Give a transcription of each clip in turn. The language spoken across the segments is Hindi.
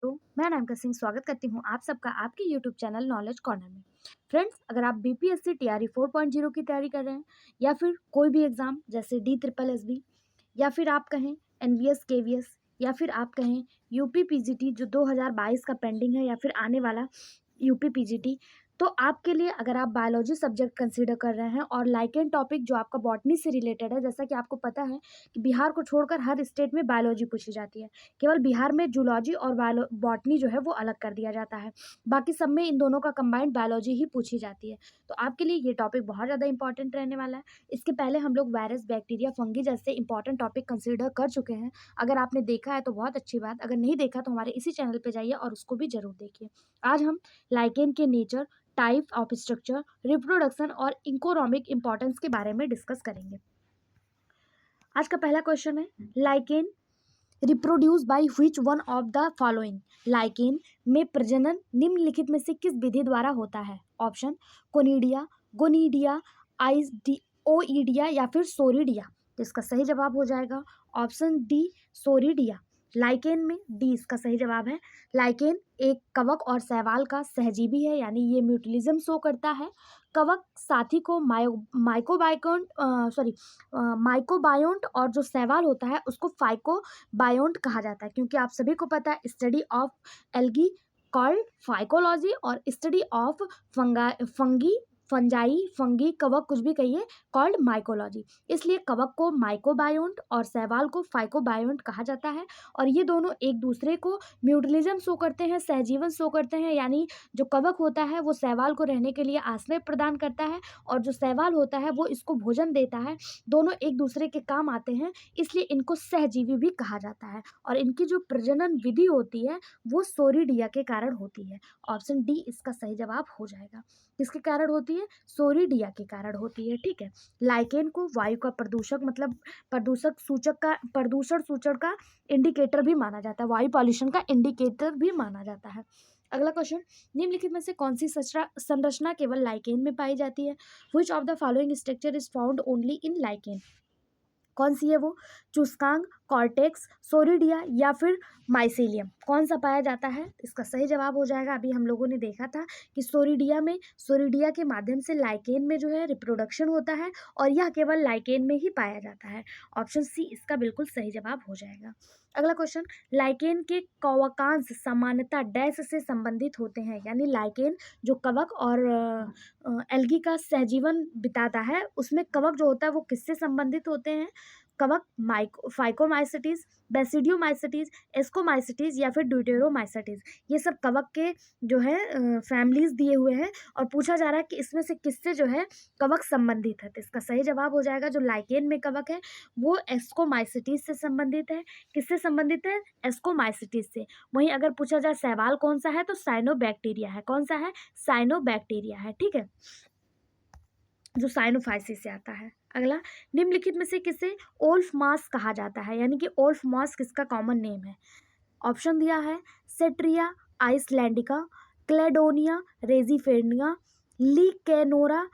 तो मैं अनामिका सिंह स्वागत करती हूँ आप सबका आपके यूट्यूब चैनल नॉलेज कॉर्नर में। फ्रेंड्स, अगर आप बीपीएससी टीआरई 4.0 की तैयारी कर रहे हैं या फिर कोई भी एग्जाम जैसे डी ट्रिपल एस बी या फिर आप कहें एनवीएस केवीएस या फिर आप कहें यूपी पीजीटी जो 2022 का पेंडिंग है या फिर आने वाला यूपी पीजीटी, तो आपके लिए अगर आप बायोलॉजी सब्जेक्ट कंसीडर कर रहे हैं और लाइकेन टॉपिक जो आपका बॉटनी से रिलेटेड है, जैसा कि आपको पता है कि बिहार को छोड़कर हर स्टेट में बायोलॉजी पूछी जाती है। केवल बिहार में जूलॉजी और बायो बॉटनी जो है वो अलग कर दिया जाता है। बाकी सब में इन दोनों का कंबाइंड बायोलॉजी ही पूछी जाती है। तो आपके लिए ये टॉपिक बहुत ज़्यादा इंपॉर्टेंट रहने वाला है। इसके पहले हम लोग वायरस, बैक्टीरिया, फंगी जैसे इंपॉर्टेंट टॉपिक कंसीडर कर चुके हैं। अगर आपने देखा है तो बहुत अच्छी बात, अगर नहीं देखा तो हमारे इसी चैनल पर जाइए और उसको भी ज़रूर देखिए। आज हम लाइकेन के nature, type of structure, reproduction और इकोनॉमिक इंपॉर्टेंस के बारे में डिस्कस करेंगे। आज का पहला क्वेश्चन है, lichen reproduce by which one of the following. Lichen में प्रजनन निम्नलिखित में से किस विधि द्वारा होता है? ऑप्शन कोनिडिया, गोनिडिया, ओइडिया या फिर सोरिडिया। तो इसका सही जवाब हो जाएगा ऑप्शन डी, सोरिडिया। लाइकेन में डी इसका सही जवाब है। लाइकेन एक कवक और शैवाल का सहजीवी है, यानी ये म्यूटलिज्म शो करता है। कवक साथी को माइकोबायोन्ट और जो शैवाल होता है उसको फाइकोबायोन्ट कहा जाता है, क्योंकि आप सभी को पता है study of algae called phycology और स्टडी ऑफ फंगी कवक कुछ भी कहिए कॉल्ड माइकोलॉजी। इसलिए कवक को माइकोबायोन्ट और शैवाल को फाइकोबायोन्ट कहा जाता है और ये दोनों एक दूसरे को म्यूटलिज्म शो करते हैं, सहजीवन शो करते हैं। यानी जो कवक होता है वो शैवाल को रहने के लिए आश्रय प्रदान करता है और जो शैवाल होता है वो इसको भोजन देता है। दोनों एक दूसरे के काम आते हैं, इसलिए इनको सहजीवी भी कहा जाता है। और इनकी जो प्रजनन विधि होती है वो सोरिडिया के कारण होती है। ऑप्शन डी इसका सही जवाब हो जाएगा। किसके कारण होती है? सोरिडिया के कारण होती है। ठीक है। लाइकेन को वायु का प्रदूषक मतलब प्रदूषण सूचक का इंडिकेटर भी माना जाता है, वायु पॉल्यूशन का इंडिकेटर भी माना जाता है। अगला क्वेश्चन, निम्नलिखित में से कौन सी संरचना केवल लाइकेन में पाई जाती है? Which of the following structure is found only in lichen. कौन सी है वो? चुस्कांग, कॉर्टेक्स, सोरिडिया या फिर माइसेलियम, कौन सा पाया जाता है? इसका सही जवाब हो जाएगा, अभी हम लोगों ने देखा था कि सोरिडिया के माध्यम से लाइकेन में जो है रिप्रोडक्शन होता है और यह केवल लाइकेन में ही पाया जाता है। ऑप्शन सी इसका बिल्कुल सही जवाब हो जाएगा। अगला क्वेश्चन, लाइकेन के कवकांश सामान्यतः डैश से संबंधित होते हैं, यानी लाइकेन जो कवक और एल्गी का सहजीवन बिताता है उसमें कवक जो होता है वो किससे संबंधित होते हैं? कवक फाइकोमाइसिटीज, बेसिडियोमाइसिटीज, एस्कोमाइसिटीज या फिर ड्यूटेरोमाइसिटीज, ये सब कवक के जो है फैमिलीज दिए हुए हैं और पूछा जा रहा है कि इसमें से किससे जो है कवक संबंधित है। तो इसका सही जवाब हो जाएगा जो लाइकेन में कवक है वो एस्कोमाइसिटीज से संबंधित है। किससे संबंधित है? एस्कोमाइसिटीज से। वहीं अगर पूछा जाए सवाल कौन सा है तो साइनोबैक्टीरिया है। कौन सा है? साइनोबैक्टीरिया है। ठीक है, जो साइनोफाइसिस से आता है। अगला, निम्नलिखित में से किसे ओल्फ मास कहा जाता है, यानी कि ओल्फ मास किसका कॉमन नेम है? ऑप्शन दिया है सेट्रिया आइसलैंडिका, क्लेडोनिया रेजिफेर्निया, लीकेनोरा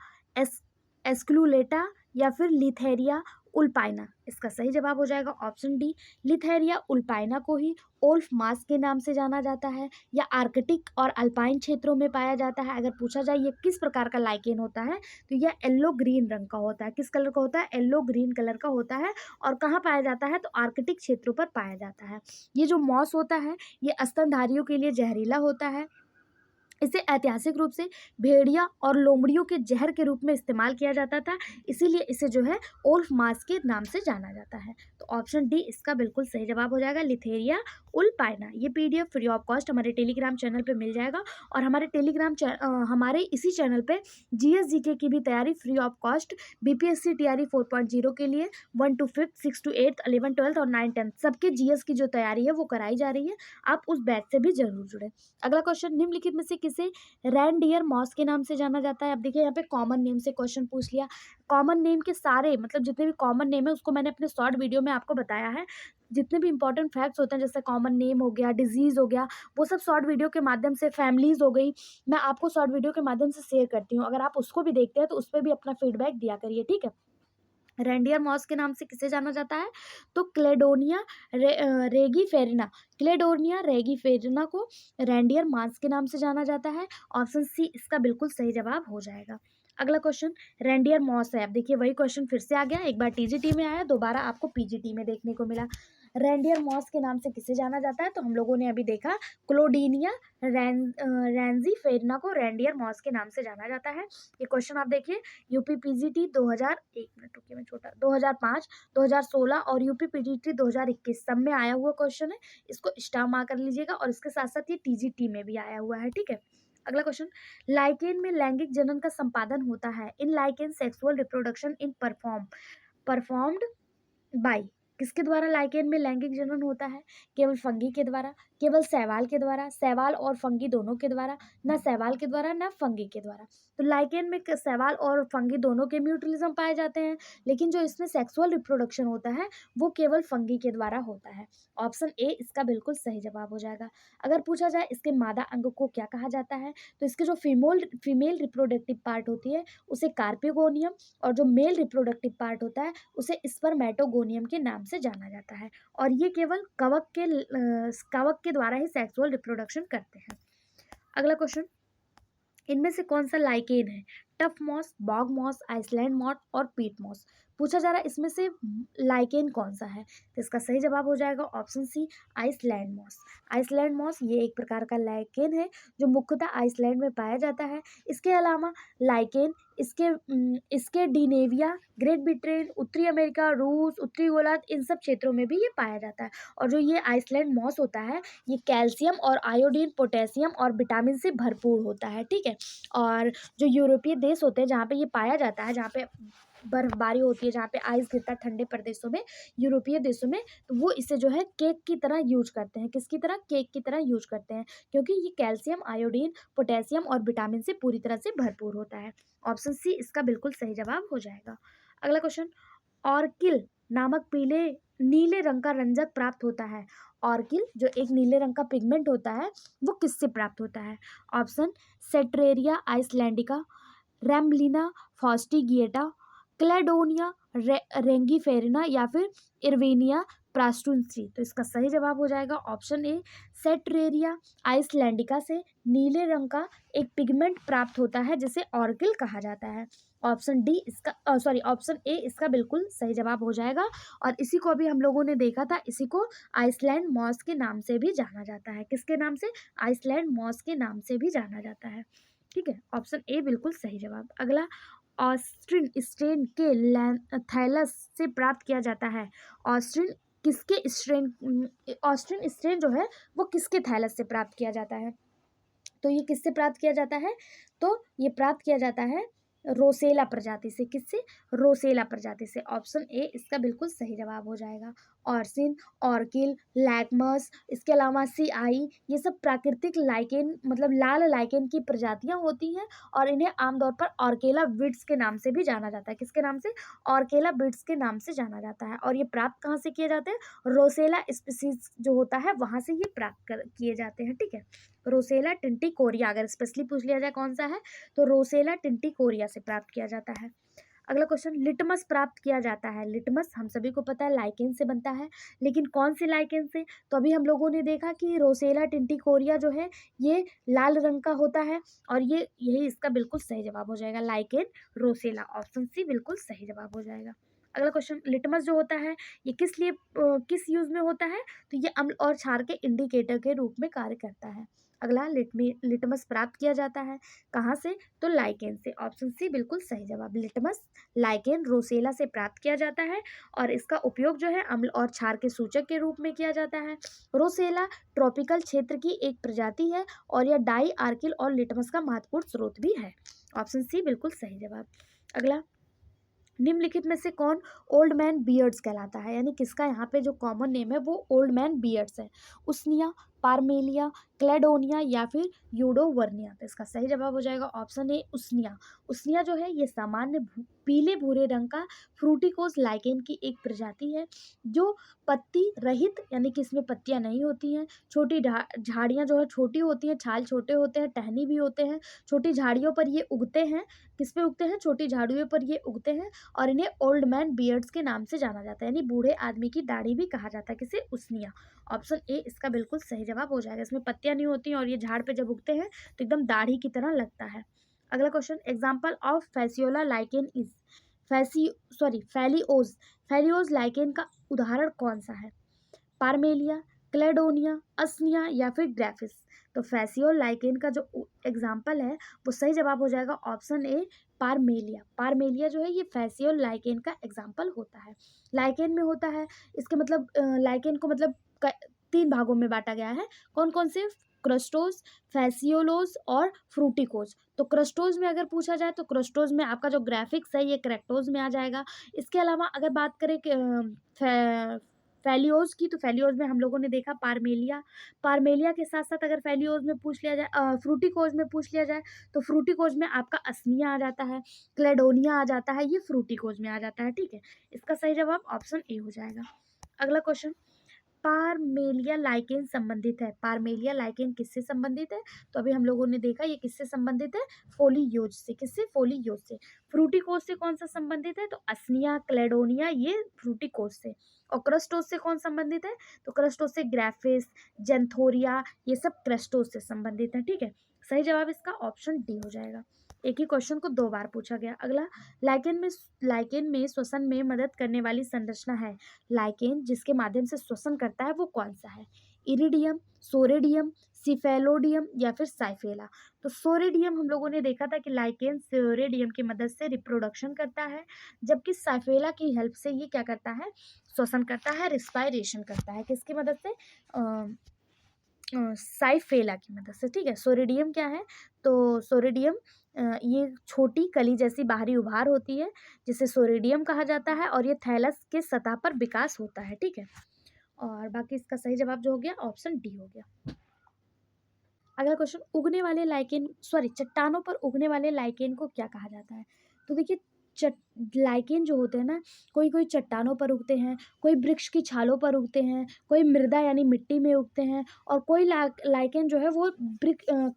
एस्क्लूलेटा या फिर लिथेरिया उल्पाइना। इसका सही जवाब हो जाएगा ऑप्शन डी, लिथेरिया उल्पाइना को ही ओल्फ मास के नाम से जाना जाता है। या आर्कटिक और अल्पाइन क्षेत्रों में पाया जाता है। अगर पूछा जाए ये किस प्रकार का लाइकेन होता है तो यह येलो ग्रीन रंग का होता है। किस कलर का होता है? येलो ग्रीन कलर का होता है। और कहाँ पाया जाता है? तो आर्कटिक क्षेत्रों पर पाया जाता है। ये जो मॉस होता है ये स्तनधारियों के लिए जहरीला होता है। इसे ऐतिहासिक रूप से भेड़िया और लोमड़ियों के जहर के रूप में इस्तेमाल किया जाता था, इसीलिए इसे जो है ओल्फ मास के नाम से जाना जाता है। तो ऑप्शन डी इसका बिल्कुल सही जवाब हो जाएगा, लिथेरिया उल्पाइना। ये पीडीएफ फ्री ऑफ कॉस्ट हमारे टेलीग्राम चैनल पे मिल जाएगा और हमारे इसी चैनल पे जीएस जीके की भी तैयारी free of cost BPSC TRE 4.0 के लिए 1 to 5, 6 to 8, 11, 12 और 9, 10 सबके जीएस की जो तैयारी है वो कराई जा रही है। आप उस बैच से भी जरूर जुड़े। अगला क्वेश्चन, निम्नलिखित में से किसे रैनडियर मॉस के नाम से जाना जाता है? अब देखिए यहाँ पे कॉमन नेम से क्वेश्चन पूछ लिया। कॉमन नेम के सारे मतलब जितने भी कॉमन नेम है उसको मैंने अपने शॉर्ट वीडियो में आपको बताया है। जितने भी इंपॉर्टेंट फैक्ट्स होते हैं जैसे कॉमन नेम हो गया, डिजीज हो गया, वो सब शॉर्ट वीडियो के माध्यम से, फैमिलीज हो गई, मैं आपको शॉर्ट वीडियो के माध्यम से शेयर करती हूँ। अगर आप उसको भी देखते हैं तो उस पर भी अपना फीडबैक दिया करिए। ठीक है, रेंडियर मॉस के नाम से किसे जाना जाता है? तो रेगीफेरिना, क्लेडोनिया रेगीफेरिना को रेंडियर मॉस के नाम से जाना जाता है। ऑप्शन सी इसका बिल्कुल सही जवाब हो जाएगा। अगला क्वेश्चन रेंडियर मॉस है। अब देखिए वही क्वेश्चन फिर से आ गया, एक बार टीजीटी में आया, दोबारा आपको पीजीटी में देखने को मिला। रेंडियर मॉस के नाम से किसे जाना जाता है? तो हम लोगों ने अभी देखा क्लोडीनिया रैंजी फेरना को रेंडियर मॉस के नाम से जाना जाता है। ये क्वेश्चन आप देखिए यूपी पीजीटी 2000, एक मिनट रुकिए मैं छोटा, 2005, 2016 और यूपी पीजीटी 2021 सब में आया हुआ क्वेश्चन है। इसको स्टार मार्क कर लीजिएगा और इसके साथ साथ ये टीजीटी में भी आया हुआ है, ठीक है। अगला क्वेश्चन लाइकेन में लैंगिक जनन का संपादन होता है। In lichen sexual reproduction in performed by, किसके द्वारा लाइकेन में लैंगिक जनन होता है? केवल फंगी के द्वारा, केवल शैवाल के द्वारा, शैवाल और फंगी दोनों के द्वारा, ना शैवाल के द्वारा ना फंगी के द्वारा। तो लाइकेन में शैवाल और फंगी दोनों के म्यूटलिज्म पाए जाते हैं, लेकिन जो इसमें सेक्सुअल रिप्रोडक्शन होता है वो केवल फंगी के द्वारा होता है। ऑप्शन ए इसका बिल्कुल सही जवाब हो जाएगा। अगर पूछा जाए इसके मादा अंग को क्या कहा जाता है, तो इसके जो फीमेल रिप्रोडक्टिव पार्ट होती है उसे कार्पियोगोनियम, और जो मेल रिप्रोडक्टिव पार्ट होता है उसे स्पर्मेटोगोनियम के नाम से जाना जाता है। और ये केवल कवक के द्वारा ही सेक्सुअल रिप्रोडक्शन करते हैं। अगला क्वेश्चन इनमें से कौन सा लाइकेन है? Tough moss, bog moss, Iceland moss और पीट मॉस। पूछा जा रहा है इसमें से लाइकेन कौन सा है, तो इसका सही जवाब हो जाएगा option C Iceland moss. Iceland moss ये एक प्रकार का लाइकेन है जो मुख्यतः आइसलैंड में पाया जाता है। इसके अलावा लाइकेन इसके डिनेविया, ग्रेट ब्रिटेन, उत्तरी अमेरिका, रूस, उत्तरी गोलार्ध इन सब क्षेत्रों में भी ये पाया जाता है। और जो ये आइसलैंड मॉस होता है ये कैल्शियम और आयोडीन, पोटेशियम और विटामिन से भरपूर होता है, ठीक है। और जो यूरोपीय देश होते हैं जहाँ पे ये पाया जाता है, जहाँ पे बर्फबारी होती है, जहाँ पे आइस गिरता है ठंडे प्रदेशों में, यूरोपीय देशों में, तो वो इसे जो है केक की तरह यूज करते हैं। किसकी तरह? केक की तरह यूज करते हैं, क्योंकि ये कैल्शियम, आयोडीन, पोटेशियम और विटामिन से पूरी तरह से भरपूर होता है। ऑप्शन सी इसका बिल्कुल सही जवाब हो जाएगा। अगला क्वेश्चन ऑर्किल नामक पीले नीले रंग का रंजक प्राप्त होता है। ऑर्किल जो एक नीले रंग का पिगमेंट होता है वो किससे प्राप्त होता है? ऑप्शन सेट्रेरिया आइसलैंडिका, रैमलिना फॉस्टिगिएटा, क्लेडोनिया रेंगीफेरिना या फिर इर्वेनिया प्रास्टुन्सी। तो इसका सही जवाब हो जाएगा ऑप्शन ए सेट्रेरिया आइसलैंडिका से नीले रंग का एक पिगमेंट प्राप्त होता है जिसे ऑर्किल कहा जाता है। ऑप्शन डी इसका सॉरी ऑप्शन ए इसका बिल्कुल सही जवाब हो जाएगा। और इसी को अभी हम लोगों ने देखा था, इसी को आइसलैंड मॉस के नाम से भी जाना जाता है। किसके नाम से? आइसलैंड मॉस के नाम से भी जाना जाता है, ठीक है। ऑप्शन ए बिल्कुल सही जवाब। अगला ऑस्ट्रिन स्ट्रेन के थैलस से प्राप्त किया जाता है। ऑस्ट्रिन किसके स्ट्रेन ऑस्ट्रिन स्ट्रेन जो है वो किसके थैलस से प्राप्त किया जाता है? तो ये किससे प्राप्त किया जाता है? तो ये प्राप्त किया जाता है रोसेला प्रजाति से। किससे? रोसेला प्रजाति से। ऑप्शन ए इसका बिल्कुल सही जवाब हो जाएगा। ऑर्सिन, ऑर्किल, लैक्मस, इसके अलावा सीआई, ये सब प्राकृतिक लाइकेन मतलब लाल लाइकेन की प्रजातियां होती हैं और इन्हें आमतौर पर ऑर्केला विड्स के नाम से भी जाना जाता है। किसके नाम से? ऑर्केला विड्स के नाम से जाना जाता है। और ये प्राप्त कहाँ से किए जाते हैं? रोसेला स्पीसीज जो होता है वहां से ये प्राप्त किए जाते हैं, ठीक है। रोसेला टिंटिकोरिया अगर स्पेशली पूछ लिया जाए कौन सा है, तो रोसेला टिंटिकोरिया से प्राप्त किया जाता है। अगला क्वेश्चन लिटमस प्राप्त किया जाता है। लिटमस हम सभी को पता है लाइकेन से बनता है, लेकिन कौन से लाइकेन से? तो अभी हम लोगों ने देखा कि रोसेला टिंटिकोरिया जो है ये लाल रंग का होता है और ये यही इसका बिल्कुल सही जवाब हो जाएगा, लाइकेन रोसेला। ऑप्शन सी बिल्कुल सही जवाब हो जाएगा। अगला क्वेश्चन लिटमस जो होता है ये किस यूज में होता है? तो ये अम्ल और क्षार के इंडिकेटर के रूप में कार्य करता है। अगला लिटमस प्राप्त किया जाता है कहाँ से? तो लाइकेन से। ऑप्शन सी बिल्कुल सही जवाब। लिटमस लाइकेन रोसेला से प्राप्त किया जाता है और इसका उपयोग जो है अम्ल और क्षार के सूचक के रूप में किया जाता है। रोसेला ट्रॉपिकल क्षेत्र की एक प्रजाति है और यह डाई आर्किल और लिटमस का महत्वपूर्ण स्रोत भी है। ऑप्शन सी बिल्कुल सही जवाब। अगला निम्नलिखित में से कौन ओल्ड मैन बियर्ड्स कहलाता है? यानी किसका यहाँ पे जो कॉमन नेम है वो ओल्ड मैन बियर्ड्स है? उसनिया, पार्मेलिया, क्लेडोनिया या फिर यूडोवर्निया। तो इसका सही जवाब हो जाएगा ऑप्शन ए उसनिया। उसनिया जो है ये सामान्य पीले भूरे रंग का फ्रूटिकोज लाइकेन की एक प्रजाति है जो पत्ती रहित, यानी कि इसमें पत्तियां नहीं होती हैं। छोटी झाड़ियां जो है छोटी होती हैं, छाल छोटे होते हैं, टहनी भी होते हैं। छोटी झाड़ियों पर ये उगते हैं। किस पे उगते हैं? छोटी झाड़ियों पर ये उगते हैं और इन्हें ओल्ड मैन बियर्ड्स के नाम से जाना जाता है, यानी बूढ़े आदमी की दाढ़ी भी कहा जाता है। किसे? उसनिया। ऑप्शन ए इसका बिल्कुल सही जवाब हो जाएगा। इसमें पत्तियां नहीं होती हैं और ये झाड़ पे जब उगते हैं तो एकदम दाढ़ी की तरह लगता है। अगला question, example of fasciola lichen is foliose. Foliose lichen का उदाहरण कौन सा है? पार्मेलिया, क्लेडोनिया, असनिया या फिर ग्राफिस। तो फैसियोल लाइकेन का जो एग्जाम्पल है वो सही जवाब हो जाएगा ऑप्शन ए पार्मेलिया। पार्मेलिया जो है ये फैसियोल लाइकेन का एग्जाम्पल होता है। लाइकेन में होता है, इसके मतलब लाइकेन को मतलब तीन भागों में बांटा गया है। कौन कौन से? क्रस्टोज, फैसियोलोज और फ्रूटिकोज। तो क्रस्टोज में अगर पूछा जाए तो क्रस्टोज में आपका जो ग्राफिक्स है ये क्रैक्टोज में आ जाएगा। इसके अलावा अगर बात करें फैलियोज की, तो फैलियोज में हम लोगों ने देखा पार्मेलिया। पार्मेलिया के साथ साथ अगर फैलियोज में पूछ लिया जाए, फ्रूटिकोज में पूछ लिया जाए तो फ्रूटिकोज में आपका असनिया आ जाता है, क्लेडोनिया आ जाता है, ये फ्रूटिकोज में आ जाता है। ठीक है, इसका सही जवाब ऑप्शन ए हो जाएगा। अगला क्वेश्चन, पार्मेलिया लाइकेन संबंधित है। पार्मेलिया लाइकेन किससे संबंधित है? तो अभी हम लोगों ने देखा ये किससे संबंधित है? फोलियोज से। किससे? फोलियोज से। फ्रूटिकोज से कौन सा संबंधित है? तो असनिया, क्लेडोनिया ये फ्रूटिकोज से। और क्रस्टोज से कौन संबंधित है? तो क्रस्टोज से ग्राफिस, जेंथोरिया ये सब क्रस्टोज से संबंधित है। ठीक है, सही जवाब इसका ऑप्शन डी हो जाएगा। एक ही क्वेश्चन को दो बार पूछा गया। अगला, लाइकेन में श्वसन में मदद करने वाली संरचना है। लाइकेन जिसके माध्यम से श्वसन करता है वो कौन सा है? इरिडियम, सोरेडियम, सिफेलोडियम या फिर साइफेला। तो सोरेडियम हम लोगों ने देखा था कि लाइकेन सोरेडियम की मदद से रिप्रोडक्शन करता है, जबकि साइफेला की हेल्प से ये क्या करता है? श्वसन करता है, रिस्पायरेशन करता है। किसकी मदद से? साइफेला की मदद से। ठीक है, सोरेडियम क्या है? तो सोरेडियम ये छोटी कली जैसी बाहरी उभार होती है जिसे सोरेडियम कहा जाता है और ये थैलस के सतह पर विकास होता है। ठीक है, और बाकी इसका सही जवाब जो हो गया ऑप्शन डी हो गया। अगला क्वेश्चन, चट्टानों पर उगने वाले लाइकेन को क्या कहा जाता है? तो देखिए, लाइकेन जो होते हैं ना, कोई कोई चट्टानों पर उगते हैं, कोई वृक्ष की छालों पर उगते हैं, कोई मृदा यानी मिट्टी में उगते हैं और कोई लाइकेन जो है वो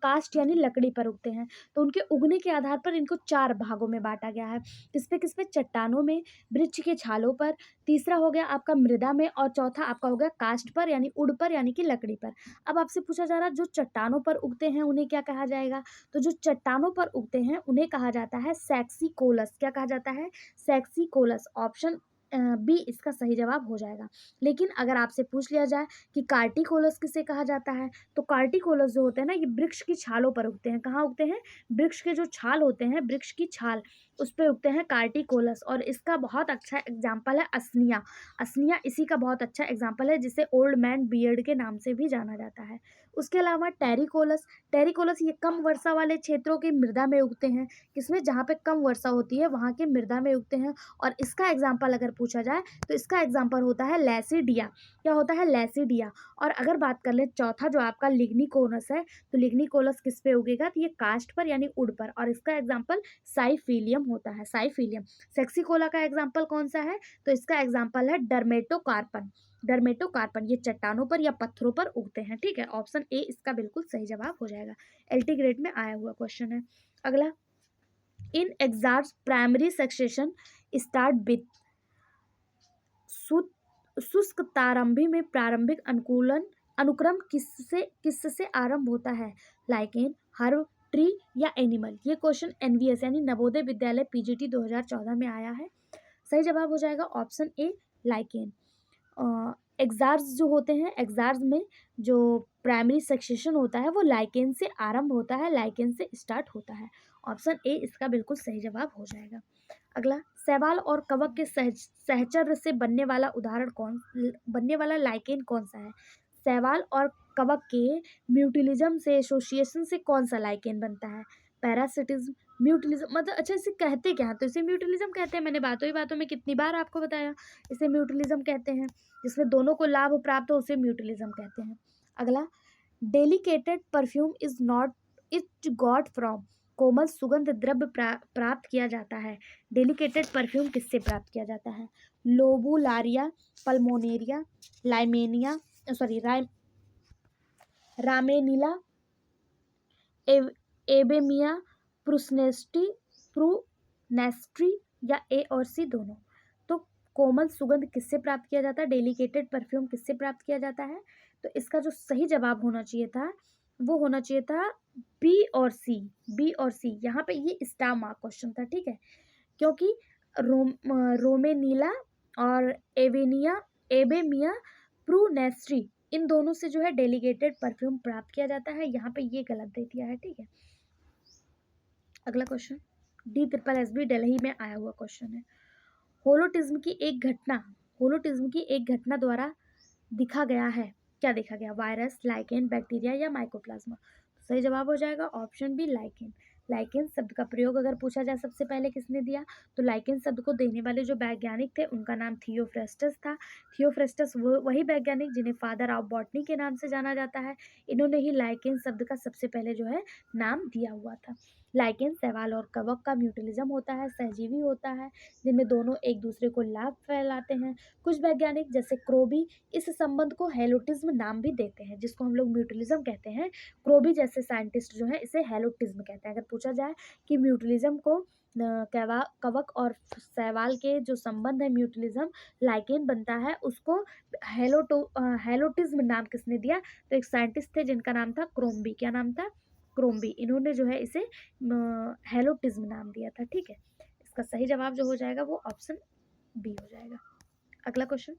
कास्ट यानी लकड़ी पर उगते हैं। तो उनके उगने के आधार पर इनको चार भागों में बांटा गया है। किस पे? चट्टानों में, वृक्ष के छालों पर, तीसरा हो गया आपका मृदा में और चौथा आपका हो गया कास्ट पर यानी उड़ पर यानी कि लकड़ी पर। अब आपसे पूछा जा रहा है जो चट्टानों पर उगते हैं उन्हें क्या कहा जाएगा? तो जो चट्टानों पर उगते हैं उन्हें कहा जाता है सैक्सिकोलस। क्या कहा जाता है? सैक्सिकोलस। ऑप्शन बी इसका सही जवाब हो जाएगा। लेकिन अगर आपसे पूछ लिया जाए कि कार्टिकोलस किसे कहा जाता है, तो कार्टिकोलस जो होते हैं ना ये वृक्ष की छालों पर उगते हैं। कहाँ उगते हैं? वृक्ष के जो छाल होते हैं, वृक्ष की छाल उस पे उगते हैं कार्टिकोलस। और इसका बहुत अच्छा एग्जाम्पल है असनिया। असनिया इसी का बहुत अच्छा एग्जाम्पल है जिसे ओल्ड मैन बियर्ड के नाम से भी जाना जाता है। उसके अलावा टेरिकोलस, टेरिकोलस ये कम वर्षा वाले क्षेत्रों की मृदा में उगते हैं। किसमें? जहाँ पे कम वर्षा होती है वहाँ के मृदा में उगते हैं। और इसका एग्जाम्पल अगर पूछा जाए तो इसका एग्जाम्पल होता है लैसिडिया। क्या होता है? लैसिडिया। और अगर बात कर ले चौथा जो आपका लिग्निकोलस है, तो लिग्निकोलस किस पे उगेगा? तो ये कास्ट पर यानी उड़ पर। और इसका एग्जाम्पल साइफिलियम होता है। साइफिलियम। सेक्सिकोला का एग्जाम्पल कौन सा है? तो इसका एग्जाम्पल है डर्मेटोकार्पन। डर्मेटोकार्पन ये चट्टानों पर या पत्थरों पर उगते हैं। ठीक है, ऑप्शन ए इसका बिल्कुल सही जवाब हो जाएगा। एलटी ग्रेड में आया हुआ क्वेश्चन है। अगला, इन एग्जार्स प्राइमरी सक्सेशन स्टार्ट विथ शुष्क प्रारंभी में प्रारंभिक अनुक्रम किससे आरंभ होता है? लाइकेन, हर्ब, ट्री या एनिमल। ये क्वेश्चन एनवीएस यानी नवोदय विद्यालय पीजीटी 2014 में आया है। सही जवाब हो जाएगा ऑप्शन ए लाइकेन। एग्जार्स जो होते हैं, एग्जार्स में जो प्राइमरी सक्सेशन होता है वो लाइकेन से आरंभ होता है, लाइकेन से स्टार्ट होता है। ऑप्शन ए इसका बिल्कुल सही जवाब हो जाएगा। अगला, शैवाल और कवक के सहचर्य से बनने वाला लाइकेन कौन सा है? शैवाल और कवक के म्यूटिलिज्म से एसोसिएशन से कौन सा लाइकेन बनता है? पैरासिटिज्म, म्यूटिलिज्म, मतलब अच्छा इसे कहते क्या है? तो इसे म्यूटिलिज्म कहते हैं। मैंने बातों ही बातों में कितनी बार आपको बताया, इसे म्यूटिलिज्म कहते हैं। जिसमें दोनों को लाभ प्राप्त हो उसे म्यूटिलिज्म कहते हैं। अगला, delicate perfume is not it got from, कोमल सुगंध द्रव्य प्राप्त किया जाता है। डेलिकेटेड परफ्यूम किससे प्राप्त किया जाता है? लोबुलारिया, पल्मोनेरिया, लाइमेनिया, सॉरी रामेनिला, एबेमिया, प्रूनेस्टी प्रूनेस्ट्री, या ए और सी दोनों। तो कोमल सुगंध किससे प्राप्त किया जाता है? डेलिकेटेड परफ्यूम किससे प्राप्त किया जाता है? तो इसका जो सही जवाब होना चाहिए था वो होना चाहिए था बी और सी। बी और सी, यहाँ पे ये स्टार मार्क क्वेश्चन था, ठीक है, क्योंकि रोमेनीला और एवेनिया एबेमिया प्रूनेस्ट्री, इन दोनों से जो है डेलीगेटेड परफ्यूम प्राप्त किया जाता है। यहाँ पे ये गलत दे दिया है, ठीक है। अगला क्वेश्चन DSSB दिल्ली में आया हुआ क्वेश्चन है। होलोटिज्म की एक घटना द्वारा दिखा गया है, क्या देखा गया? वायरस, लाइकेन, बैक्टीरिया या माइकोप्लाज्मा। तो सही जवाब हो जाएगा ऑप्शन बी, लाइकेन। लाइकेन शब्द का प्रयोग अगर पूछा जाए सबसे पहले किसने दिया, तो लाइकेन शब्द को देने वाले जो वैज्ञानिक थे उनका नाम थियोफ्रेस्टस था। थियोफ्रेस्टस वही वैज्ञानिक जिन्हें फादर ऑफ बॉटनी के नाम से जाना जाता है। इन्होंने ही लाइकेन शब्द का सबसे पहले जो है नाम दिया हुआ था। लाइकेन शैवाल और कवक का म्यूटलिज्म होता है, सहजीवी होता है, जिनमें दोनों एक दूसरे को लाभ फैलाते हैं। कुछ वैज्ञानिक जैसे क्रोबी इस संबंध को हेलोटिज्म नाम भी देते हैं, जिसको हम लोग म्यूटलिज्म कहते हैं। क्रोबी जैसे साइंटिस्ट जो है इसे हेलोटिज्म कहते हैं। अगर पूछा जाए कि म्यूटलिज्म को कवक और शैवाल के जो संबंध है म्यूटलिज्म लाइकेन बनता है, उसको हेलोटिज्म नाम किसने दिया? तो एक साइंटिस्ट थे जिनका नाम था क्रोम्बी। क्या नाम था? क्रोम्बी। इन्होंने जो है इसे हेलोटिज्म नाम दिया था, ठीक है। इसका सही जवाब जो हो जाएगा वो ऑप्शन बी हो जाएगा। अगला क्वेश्चन,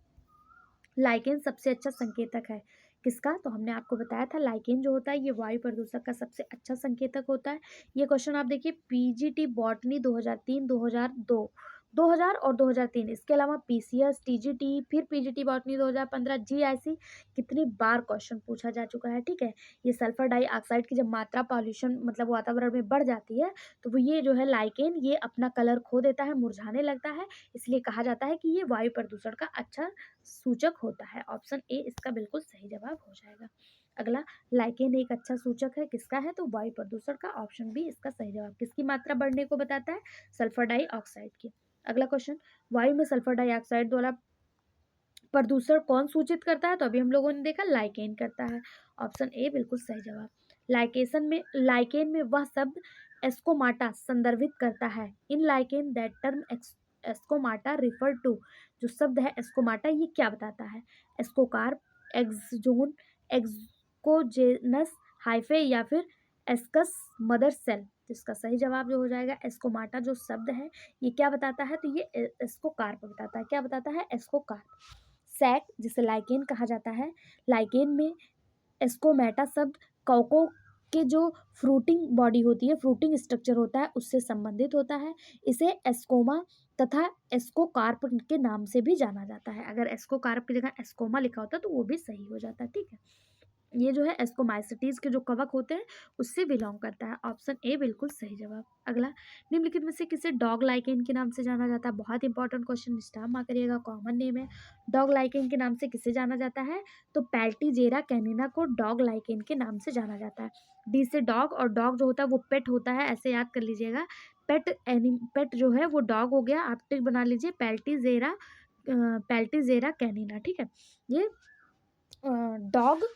लाइकेन सबसे अच्छा संकेतक है किसका? तो हमने आपको बताया था लाइकेन जो होता है ये वायु प्रदूषक का सबसे अच्छा संकेतक होता है। ये क्वेश्चन आप देखिए पीजीटी बॉटनी 2003, 2002, 2000 और 2003, इसके अलावा पीसीएस, टीजीटी, फिर पीजीटी बॉटनी 2015, जीआईसी, कितनी बार क्वेश्चन पूछा जा चुका है, ठीक है। ये सल्फर डाइऑक्साइड की जब मात्रा पॉल्यूशन मतलब वातावरण में बढ़ जाती है तो वो ये जो है लाइकेन ये अपना कलर खो देता है, मुरझाने लगता है, इसलिए कहा जाता है कि ये वायु प्रदूषण का अच्छा सूचक होता है। ऑप्शन ए इसका बिल्कुल सही जवाब हो जाएगा। अगला, लाइकेन एक अच्छा सूचक है किसका है? तो वायु प्रदूषण का। ऑप्शन बी इसका सही जवाब। किसकी मात्रा बढ़ने को बताता है? सल्फर डाइऑक्साइड की। अगला क्वेश्चन, वायु में सल्फर डाइऑक्साइड द्वारा प्रदूषण कौन सूचित करता है? तो अभी हम लोगों ने देखा लाइकेन करता है। ऑप्शन ए बिल्कुल सही जवाब। लाइकेन में वह शब्द एस्कोमाटा संदर्भित करता है। In lichen that term ascomata refer to, जो शब्द है एस्कोमाटा ये क्या बताता है? एस्कोकार्प, एक्सोजोन, एक्सोजेनस हाइफे या फिर एस्कस मदर सेल। जिसका सही जवाब जो हो जाएगा एस्कोमाटा जो शब्द है ये क्या बताता है? तो ये एस्कोकार्प बताता है। क्या बताता है? एस्कोकार्प। सैक जिसे लाइकेन कहा जाता है, लाइकेन में एस्कोमेटा शब्द कोको के जो फ्रूटिंग बॉडी होती है, फ्रूटिंग स्ट्रक्चर होता है, उससे संबंधित होता है। इसे एस्कोमा तथा एस्कोकार्प के नाम से भी जाना जाता है। अगर एस्कोकार्प की जगह एस्कोमा लिखा होता तो वो भी सही हो जाता, ठीक है। ये जो है एस्कोमाइसिटीज के जो कवक होते हैं उससे बिलोंग करता है। ऑप्शन ए बिल्कुल सही जवाब। अगला, निम्नलिखित में से किसे डॉग लाइकेन के नाम से जाना जाता है? बहुत इंपॉर्टेंट क्वेश्चन, स्टार मार्क करिएगा, कॉमन नेम है। डॉग लाइकेन के नाम से किसे जाना जाता है? तो पैल्टीजेरा कैनिना को डॉग लाइकेन के नाम से जाना जाता है। डी से डॉग, और डॉग जो होता है वो पेट होता है, ऐसे याद कर लीजिएगा। पेट जो है वो डॉग हो गया, आप टिक बना लीजिए पैल्टीजेरा कैनिना, ठीक है। ये डॉग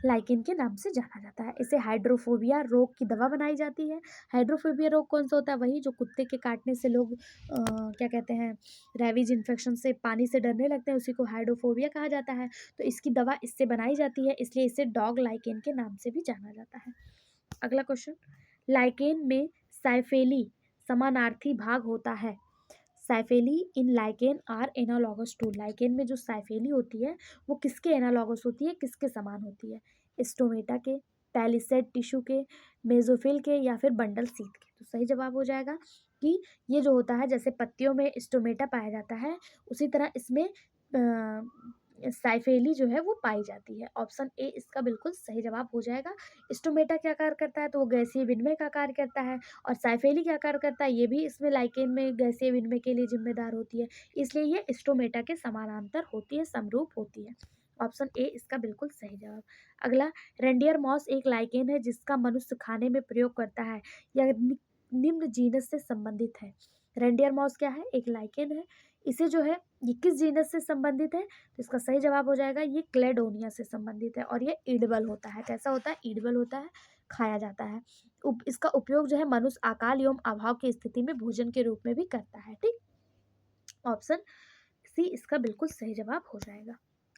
लाइकेन के नाम से जाना जाता है। इसे हाइड्रोफोबिया रोग की दवा बनाई जाती है। हाइड्रोफोबिया रोग कौन सा होता है? वही जो कुत्ते के काटने से लोग क्या कहते हैं, रेबीज इन्फेक्शन से पानी से डरने लगते हैं, उसी को हाइड्रोफोबिया कहा जाता है। तो इसकी दवा इससे बनाई जाती है, इसलिए इसे डॉग लाइकेन के नाम से भी जाना जाता है। अगला क्वेश्चन, लाइकेन में साइफेली समानार्थी भाग होता है। Cyphellae in lichen are analogous to, lichen में जो साइफेली होती है वो किसके एनालॉगस होती है, किसके समान होती है? स्टोमेटा के, पैलिसेड टिश्यू के, मेजोफिल के, या फिर बंडल सीट के। तो सही जवाब हो जाएगा कि ये जो होता है जैसे पत्तियों में स्टोमेटा पाया जाता है उसी तरह इसमें साइफेली जो है वो पाई जाती है। ऑप्शन ए इसका बिल्कुल सही जवाब हो जाएगा। स्टोमेटा क्या कार्य करता है? तो वो गैसीय विनिमय का कार्य करता है। और साइफेली क्या कार्य करता है? ये भी इसमें लाइकेन में गैसीय विनिमय के लिए जिम्मेदार होती है, इसलिए ये स्टोमेटा के समानांतर होती है, समरूप होती है। ऑप्शन ए इसका बिल्कुल सही जवाब। अगला, रेंडियर मॉस एक लाइकेन है जिसका मनुष्य खाने में प्रयोग करता है। यह निम्न जीनस से संबंधित है। रेंडियर मॉस क्या है? एक लाइकेन है। इसे जो है, ये किस जीनस से संबंधित है? तो इसका सही जवाब हो जाएगा ये क्लेडोनिया से संबंधित है, और ये ईडबल होता है। कैसा होता है? ईडबल होता है, खाया जाता है। इसका उपयोग जो है मनुष्य अकाल एवं अभाव की स्थिति में भोजन के रूप में भी करता है। ठीक, ऑप्शन सी इसका बिल्कुल सही जवाब हो जाएगा।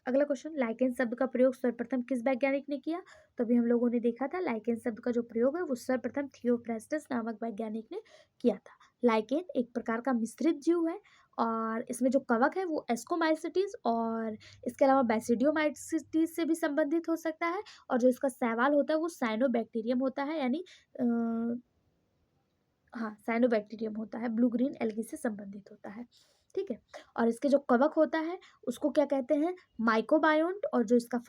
अगला क्वेश्चन, लाइकेन शब्द का प्रयोग सर्वप्रथम किस वैज्ञानिक ने किया? तो अभी हम लोगों ने देखा था लाइकेन शब्द का जो प्रयोग है वो सर्वप्रथम थियोफ्रास्टस नामक वैज्ञानिक ने किया था। लाइकेन एक प्रकार का मिश्रित जीव है, और इसमें जो कवक है वो एस्कोमाइसिटीज और इसके अलावा बैसिडियोमाइसिटीज से भी संबंधित हो सकता है, और जो इसका शैवाल होता है वो साइनोबैक्टीरियम होता है, यानी हाँ, साइनोबैक्टीरियम होता है, ब्लू ग्रीन एल्गी से संबंधित होता है। ठीक है, और इसके जो कवक होता है उसको क्या कहते हैं? माइकोबायोन्ट, और जो इसका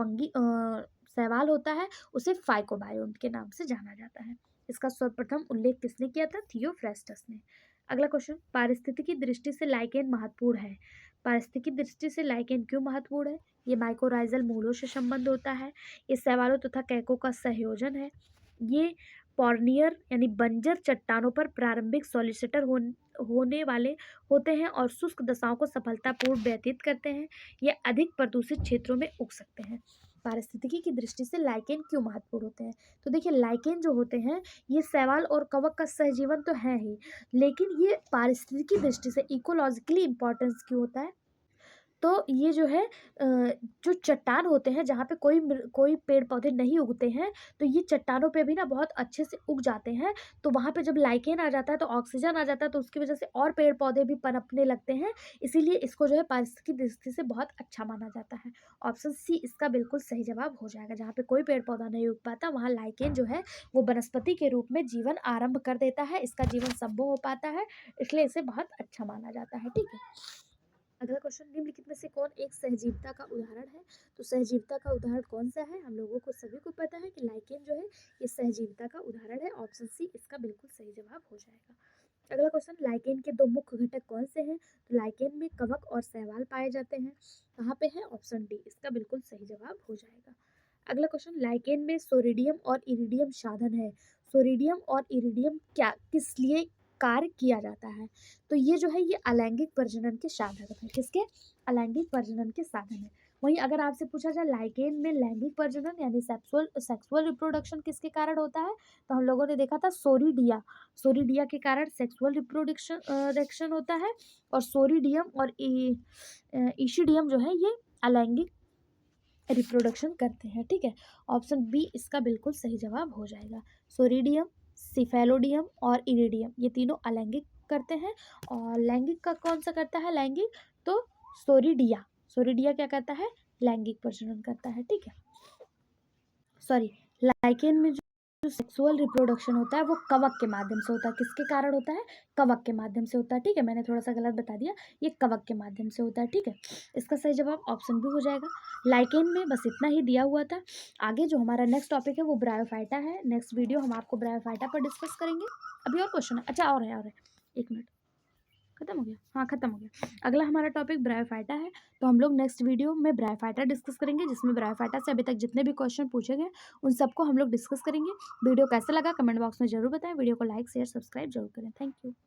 शैवाल होता है उसे फाइकोबायोन्ट के नाम से जाना जाता है। इसका सर्वप्रथम उल्लेख किसने किया था? थियोफ्रास्टस ने। अगला क्वेश्चन, पारिस्थितिकी दृष्टि से लाइकेन महत्वपूर्ण है। पारिस्थितिकी दृष्टि से लाइकेन क्यों महत्वपूर्ण है? ये माइकोराइजल मूलों से संबंध होता है, ये शैवालों तथा कैकों का संयोजन है, ये पॉर्नियर यानी बंजर चट्टानों पर प्रारंभिक सॉलिसिटर होने वाले होते हैं और शुष्क दशाओं को सफलतापूर्व व्यतीत करते हैं। ये अधिक प्रदूषित क्षेत्रों में उग सकते हैं। पारिस्थितिकी की दृष्टि से लाइकेन क्यों महत्वपूर्ण होते हैं? तो देखिए, लाइकेन जो होते हैं ये शैवाल और कवक का सहजीवन तो है ही, लेकिन ये पारिस्थितिकी दृष्टि से इकोलॉजिकली इंपॉर्टेंस क्यों होता है? तो ये जो है जो चट्टान होते हैं जहाँ पे कोई पेड़ पौधे नहीं उगते हैं, तो ये चट्टानों पे भी ना बहुत अच्छे से उग जाते हैं। तो वहाँ पे जब लाइकेन आ जाता है तो ऑक्सीजन आ जाता है, तो उसकी वजह से और पेड़ पौधे भी पनपने लगते हैं। इसीलिए इसको जो है पारिस्थितिकी दृष्टि से बहुत अच्छा माना जाता है। ऑप्शन सी इसका बिल्कुल सही जवाब हो जाएगा। जहाँ पे कोई पेड़ पौधा नहीं उग पाता वहाँ लाइकेन जो है वो वनस्पति के रूप में जीवन आरंभ कर देता है, इसका जीवन संभव हो पाता है, इसलिए इसे बहुत अच्छा माना जाता है। ठीक है, अगला क्वेश्चन, निम्नलिखित में से कौन एक सहजीविता का उदाहरण है? तो सहजीविता का उदाहरण कौन सा है? हम लोगों को सभी को पता है कि लाइकेन जो है ये सहजीविता का उदाहरण है। ऑप्शन सी इसका बिल्कुल सही जवाब हो जाएगा। अगला क्वेश्चन, लाइकेन के दो मुख्य घटक कौन से हैं? तो लाइकेन में कवक और शैवाल पाए जाते हैं। कहाँ पे है? ऑप्शन डी इसका बिल्कुल सही जवाब हो जाएगा। अगला क्वेश्चन, लाइकेन में सोरिडियम और इरिडियम साधन है। सोरिडियम और इरिडियम क्या किस लिए कार्य किया जाता है? तो ये जो है ये अलैंगिक प्रजनन के साधन है। किसके? अलैंगिक प्रजनन के साधन है। वहीं अगर आपसे पूछा जाए लाइकेन में लैंगिक प्रजनन यानी सेक्सुअल रिप्रोडक्शन किसके कारण होता है? तो हम लोगों ने देखा था सोरिडिया। सोरिडिया के कारण सेक्सुअल रिप्रोडक्शन होता है, और सोरिडियम और ईशिडियम जो है ये अलैंगिक रिप्रोडक्शन करते हैं। ठीक है, ऑप्शन बी इसका बिल्कुल सही जवाब हो जाएगा। सोरिडियम, सिफेलोडियम और इरिडियम ये तीनों अलैंगिक करते हैं, और लैंगिक का कौन सा करता है लैंगिक? तो सोरिडिया। सोरिडिया क्या करता है? लैंगिक प्रजनन करता है। ठीक है, सॉरी, लाइकेन में जो सेक्सुअल रिप्रोडक्शन होता है वो कवक के माध्यम से होता है। किसके कारण होता है? कवक के माध्यम से होता है। ठीक है, मैंने थोड़ा सा गलत बता दिया, ये कवक के माध्यम से होता है। ठीक है, इसका सही जवाब ऑप्शन बी हो जाएगा। लाइकेन में बस इतना ही दिया हुआ था। आगे जो हमारा नेक्स्ट टॉपिक है वो ब्रायोफाइटा है। नेक्स्ट वीडियो हम आपको ब्रायोफाइटा पर डिस्कस करेंगे। अभी और क्वेश्चन है? अच्छा, और है, एक मिनट, खत्म हो गया? हाँ, खत्म हो गया। अगला हमारा टॉपिक ब्रायोफाइटा है, तो हम लोग नेक्स्ट वीडियो में ब्रायोफाइटा डिस्कस करेंगे, जिसमें ब्रायोफाइटा से अभी तक जितने भी क्वेश्चन पूछे गए उन सबको हम लोग डिस्कस करेंगे। वीडियो कैसा लगा कमेंट बॉक्स में जरूर बताएं। वीडियो को लाइक शेयर सब्सक्राइब जरूर करें। Thank you.